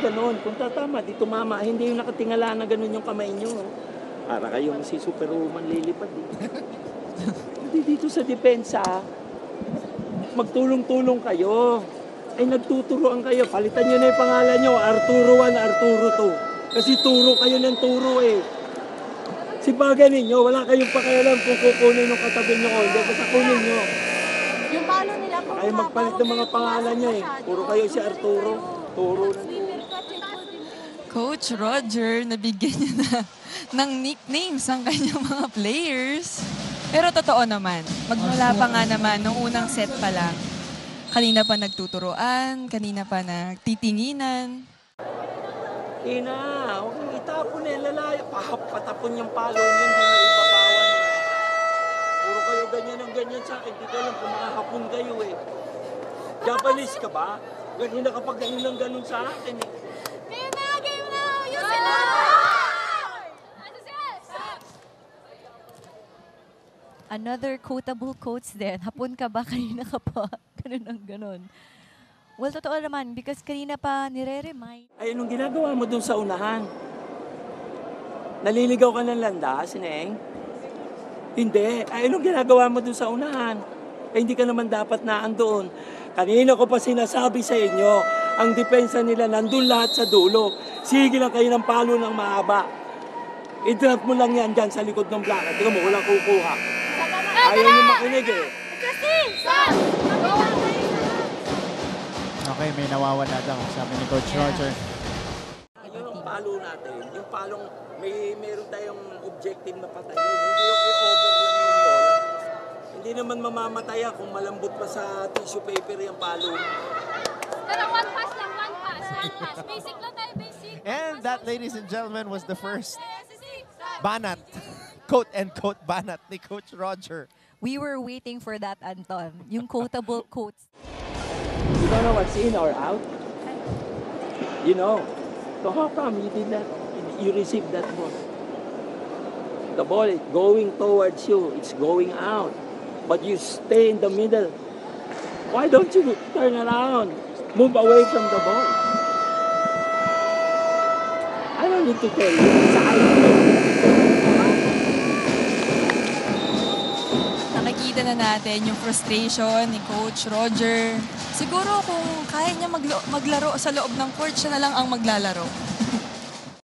ganon. Kung tatama, di tumama. Hindi yung nakatingala na ganon yung kamay nyo. Para kayong si Superwoman lilipad. Hindi dito sa depensa, magtulong-tulong kayo. Ay nagtuturoan kayo. Palitan nyo na yung pangalan nyo. Arturo 1, Arturo 2. Kasi turo kayo ng turo eh. Si bagay ninyo, wala kayong pakialam kung kukunin yung katabi nyo o hindi. Basta kunin nyo. Yung palo nila po. Ay magpalit ng mga pangalan niya eh. Puro kayo si Arturo. Turo na turo. Coach Roger, nabigyan niya na ng nicknames ang kanyang mga players. Pero totoo naman, magmula pa nga naman, nung unang set pa lang, kanina pa nagtuturoan, kanina pa nagtitinginan. Ina, huwag nang itapon eh, lalayo. Patapon yung palo niyo, hindi na ipapawan. Puro kayo ganyan ang ganyan sa akin. Di ko alam kung makahapon kayo eh. Japanese ka ba? Ganyan na kapag ganyan ang ganun sa akin eh. Game na! Game na! Yun sila! Another quotable quotes din. Hapon ka ba? Kanina ka pa? Ganun ang ganun. Well, totoo naman, because kanina pa nire-remind. Ay, anong ginagawa mo dun sa unahan? Naliligaw ka ng landas, Neng? Hindi. Ay, anong ginagawa mo dun sa unahan? Ay, hindi ka naman dapat naandoon. Kanina ko pa sinasabi sa inyo, ang depensa nila nandun lahat sa dulo. Sige lang kayo ng palo ng mahaba. I-drop mo lang yan dyan sa likod ng bracket. Tingnan mo, walang kukuha. Ayaw niyo makinig eh. Okay, may nawawala daw, sabi ni Coach Roger. Yung palo natin, yung palong meron tayong objective na patayin. Hindi yung i-over lang yung bola. Hindi naman mamamatay kung malambot pa sa tissue paper yung palo. Pero one pass lang, one pass. One pass. Basic lang tayo, basic. And that, ladies and gentlemen, was the first banat, quote-and-quote banat ni Coach Roger. We were waiting for that, Anton. Yung quotable quotes. You don't know what's in or out? You know. So how come you did that? You received that ball. The ball is going towards you. It's going out. But you stay in the middle. Why don't you turn around? Move away from the ball. I don't need to tell you. Nakikita na natin yung frustration ni Coach Roger. Siguro kung kaya niya maglaro sa loob ng court, siya na lang ang maglalaro.